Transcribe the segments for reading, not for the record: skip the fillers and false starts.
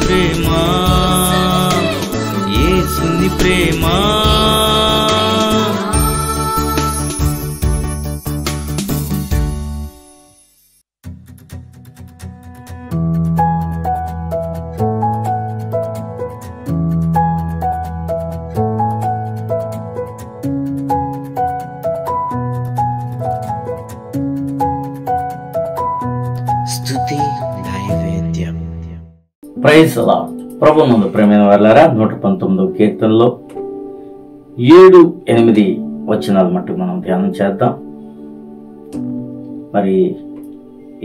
ప్రేమ, యేసుని ప్రేమ. Praise lord. ప్రభువునందు ప్రియమైన వారలారా, 119వ కీర్తనలో 7, 8 వచనాల మట్టుకు మనం ధ్యానం చేద్దాం. మరి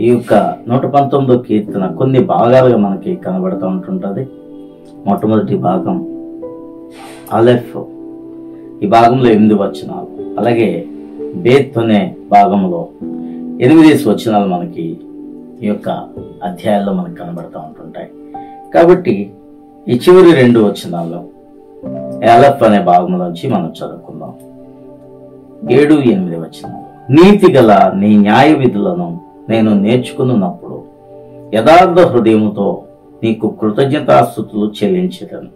ఈ యొక్క 119వ కీర్తన కొన్ని భాగాలుగా మనకి కనబడుతూ ఉంటుంటుంది. మొట్టమొదటి భాగం అలెఫ్, ఈ భాగంలో 8 వచనాలు, అలాగే బేత్ అనే భాగంలో 8 వచనాలు మనకి ఈ యొక్క అధ్యాయాల్లో మనకు కనబడుతూ ఉంటుంటాయి. కాబట్టి ఈ చివరి 2 వచనాల్లో అలెఫ్ అనే భాగంలోంచి మనం చదువుకుందాం. 7, 8 వచనాలు. నీతి గల నీ న్యాయ విధులను నేను నేర్చుకున్నప్పుడు యథార్థ హృదయముతో నీకు కృతజ్ఞతాస్తుతులు చెల్లించెదను.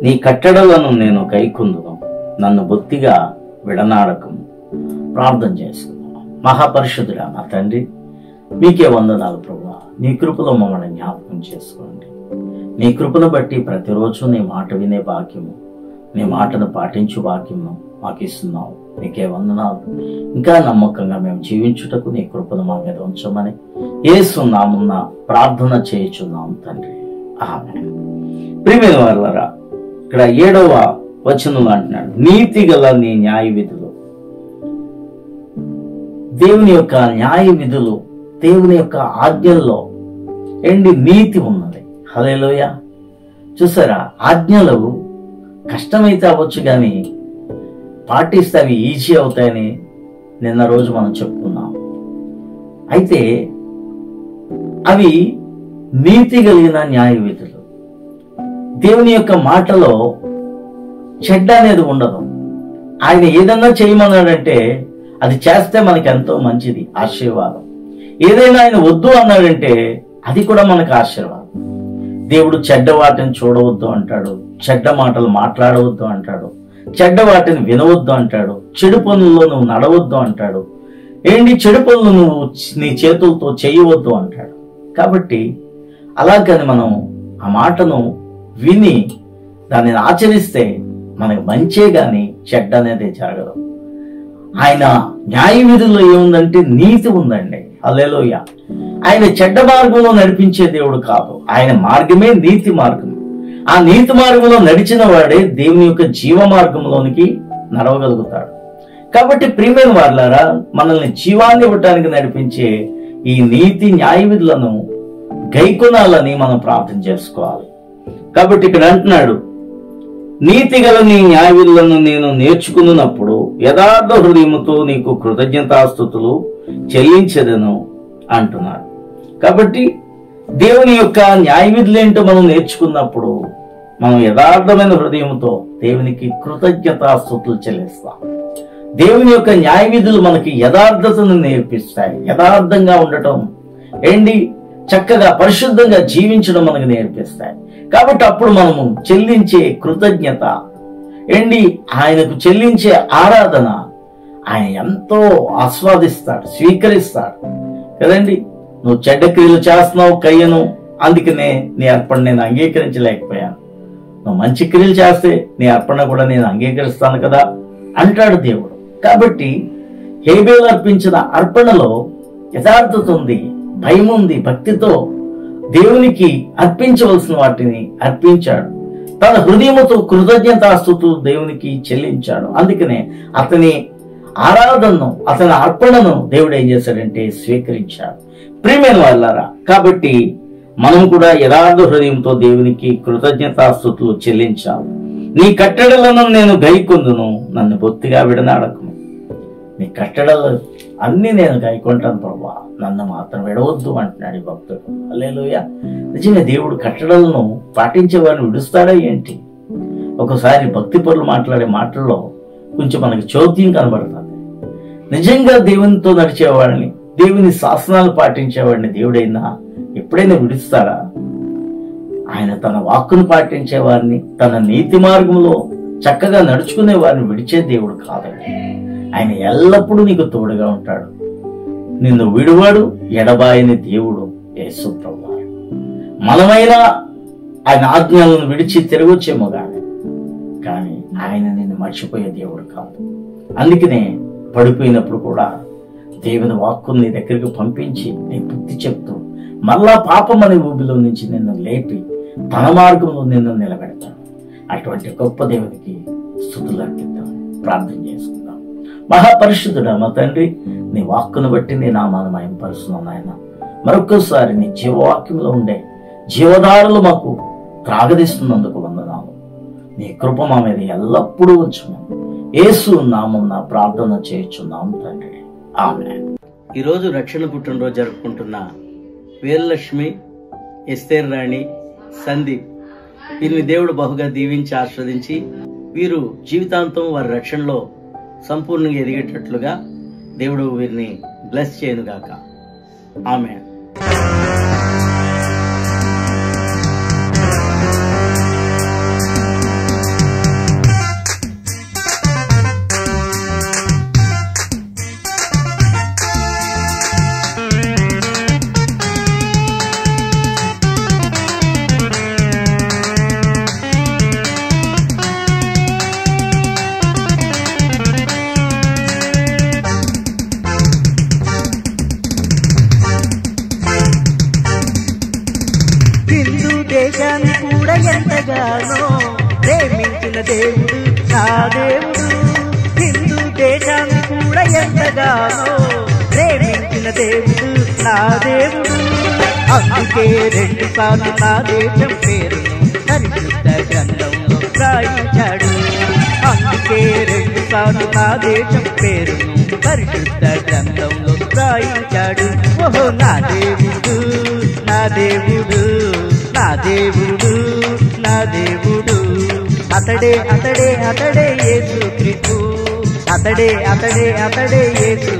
నీ కట్టడలను నేను గైకొందును, నన్ను బొత్తిగా విడనాడకము. ప్రార్థన చేసుకున్నాను. మహాపరిశుద్ధుడా నా తండ్రి, మీకే వందనాలు ప్రభువా. నీ కృపలో మమ్మల్ని జ్ఞాపకం చేసుకోండి. నీ కృపను బట్టి ప్రతిరోజు నీ మాట వినే భాగ్యము, నీ మాటను పాటించు భాగ్యము మాకు ఇస్తున్నావు. నీకే వందనాలు. ఇంకా నమ్మకంగా మేము జీవించుటకు నీ కృపను మా మీద ఉంచమని యేసు నామమున ప్రార్థన చేయుచున్నాం తండ్రి, ఆమేన్. ప్రియమైన వారలారా, ఇక్కడ 7వ వచనంలో అంటున్నాడు, నీతి గల నీ న్యాయ విధులు. దేవుని యొక్క న్యాయ విధులు, దేవుని యొక్క ఆజ్ఞల్లో నీతి ఉన్నది. హల్లెలూయా. చూసారా, ఆజ్ఞలు కష్టమైతే అవ్వచ్చు కానీ పాటిస్తే అవి ఈజీ అవుతాయని నిన్న రోజు మనం చెప్పుకున్నాం. అయితే అవి నీతి కలిగిన న్యాయ విధులు. దేవుని యొక్క మాటలో చెడ్డ అనేది ఉండదు. ఆయన ఏదన్నా చేయమన్నాడంటే అది చేస్తే మనకి ఎంతో మంచిది, ఆశీర్వాదం. ఏదైనా ఆయన వద్దు అన్నాడంటే అది కూడా మనకు ఆశీర్వాదం. దేవుడు చెడ్డ వాటిని చూడవద్దు అంటాడు, చెడ్డ మాటలు మాట్లాడవద్దు అంటాడు, చెడ్డ వాటిని వినవద్దు అంటాడు, చెడు పనుల్లో నువ్వు నడవద్దు అంటాడు, చెడు పనులు నువ్వు నీ చేతులతో చేయవద్దు అంటాడు. కాబట్టి అలాగని మనం ఆ మాటను విని దానిని ఆచరిస్తే మనకు మంచే గాని చెడ్డ అనేది జరగదు. ఆయన న్యాయ విధుల్లో ఏముందంటే నీతి ఉందండి. హల్లెలూయా. ఆయన చెడ్డ మార్గంలో నడిపించే దేవుడు కాదు. ఆయన మార్గమే నీతి మార్గం. ఆ నీతి మార్గంలో నడిచిన వాడే దేవుని యొక్క జీవ మార్గంలోనికి నడవగలుగుతాడు. కాబట్టి ప్రియమైన వారలారా, మనల్ని జీవాన్ని ఇవ్వటానికి నడిపించే ఈ నీతి న్యాయ విధులను గైకొనాలని మనం ప్రార్థన చేసుకోవాలి. కాబట్టి ఇక్కడ అంటున్నాడు, నీతి గల నీ న్యాయ విధులను నేను నేర్చుకున్నప్పుడు యథార్థ హృదయముతో నీకు కృతజ్ఞతాస్తుతులు చెల్లించెదను అంటున్నాడు. కాబట్టి దేవుని యొక్క న్యాయ విధులు ఏంటో మనం నేర్చుకున్నప్పుడు మనం యథార్థమైన హృదయంతో దేవునికి కృతజ్ఞతాస్తుతులు చెల్లిస్తాం. దేవుని యొక్క న్యాయ విధులు మనకి యథార్థతను నేర్పిస్తాయి. యథార్థంగా ఉండటం, చక్కగా పరిశుద్ధంగా జీవించడం మనకు నేర్పిస్తాయి. కాబట్టి అప్పుడు మనము చెల్లించే కృతజ్ఞత, ఆయనకు చెల్లించే ఆరాధన ఆయన ఎంతో ఆస్వాదిస్తాడు, స్వీకరిస్తాడు కదండి. నువ్వు చెడ్డ క్రియలు చేస్తున్నావు కయ్యను, అందుకనే నీ అర్పణ నేను అంగీకరించలేకపోయాను. నువ్వు మంచి క్రియలు చేస్తే నీ అర్పణ కూడా నేను అంగీకరిస్తాను కదా అంటాడు దేవుడు. కాబట్టి హేబేలు అర్పించిన అర్పణలో యథార్థత ఉంది, భయం ఉంది, భక్తితో దేవునికి అర్పించవలసిన వాటిని అర్పించాడు. తన హృదయముతో కృతజ్ఞతాస్తుతులు దేవునికి చెల్లించాడు. అందుకనే అతని ఆరాధనను, అతని అర్పణను దేవుడు ఏం చేశాడంటే స్వీకరించాడు. ప్రియమైన వారలారా, కాబట్టి మనం కూడా యథార్థ హృదయంతో దేవునికి కృతజ్ఞతాస్తుతులు చెల్లించాలి. నీ కట్టడలను నేను గైకొందును, నన్ను బొత్తిగా విడనాడకును. నీ కట్టడలు అన్ని నేను గైకొంటాను ప్రభువా, నన్ను మాత్రం విడవద్దు అంటున్నాడు ఈ భక్తుడు. హల్లెలూయా. నిజంగా దేవుడు కట్టడలను పాటించే వారిని విడుస్తాడా ఏంటి? ఒకసారి భక్తి పరులు మాట్లాడే మాటల్లో కొంచెం మనకి చౌత్యం కనబడుతుంది. నిజంగా దేవునితో నడిచేవాడిని, దేవుని శాసనాలు పాటించేవాడిని దేవుడైనా ఎప్పుడైనా విడుస్తాడా? ఆయన తన వాక్కును పాటించే వారిని, తన నీతి మార్గంలో చక్కగా నడుచుకునే వారిని విడిచే దేవుడు కాదండి. ఆయన ఎల్లప్పుడూ నీకు తోడుగా ఉంటాడు. నిన్ను విడువాడు, ఎడబాయని దేవుడు యేసు ప్రభువు. మనమైనా ఆయన ఆజ్ఞలను విడిచి తిరగొచ్చేమో కానీ ఆయన నిన్ను మర్చిపోయే దేవుడు కాదు. అందుకనే పడిపోయినప్పుడు కూడా దేవుని వాక్కుని నీ దగ్గరికి పంపించి నీ బుద్ధి చెప్తూ మళ్ళా పాపం అనే ఊబిలో నుంచి నిన్ను లేపి తన మార్గంలో నిన్ను నిలబెడతాడు. అటువంటి గొప్ప దేవునికి స్తుతులు అర్పిద్దాం, ప్రార్థన చేసుకుందాం. మహాపరిశుద్ధుడా మా తండ్రి, నీ వాక్కును బట్టి నీ నామాన్ని మహిమపరుస్తున్నాం నాయన. మరొకసారి నీ జీవవాక్యంలో ఉండే జీవధారలు మాకు త్రాగదీస్తున్నందుకు వందనాలు. నీ కృప మా మీద ఎల్లప్పుడూ ఉంచుమని యేసు నామమున ప్రార్థన చేయుచున్నాం తండ్రి, ఆమేన్. ఈరోజు రక్షణ పుట్టినరోజు జరుపుకుంటున్న వీరలక్ష్మి, ఎస్తేర్ రాణి, సందీప్, వీరిని దేవుడు బహుగా దీవించి ఆస్వాదించి వీరు జీవితాంతం వారి రక్షణలో సంపూర్ణంగా ఎదిగేటట్లుగా దేవుడు వీరిని బ్లెస్ చేయనుగాక, ఆమేన్. దేశాన్ని కూడా ఎంతగానో ప్రేమించిన దేవుడు నా దేవుడు. హిందూ దేశాన్ని కూడా ఎంతగానో ప్రేమించిన దేవుడు నా దేవుడు. అందుకే 2 సార్లు నా దేశం పేరును పరిశుద్ధ గ్రంథంలో రాయించాడు. అందుకే 2 సార్లు నా దేశం పేరును పరిశుద్ధ గ్రంథంలో రాయించాడు. ఓహో నా దేవుడు, నా దేవుడు, నా దేవుడు, నా దేవుడు. అతడే అతడే అతడే యేసు క్రీస్తు, అతడే అతడే అతడే యేసు.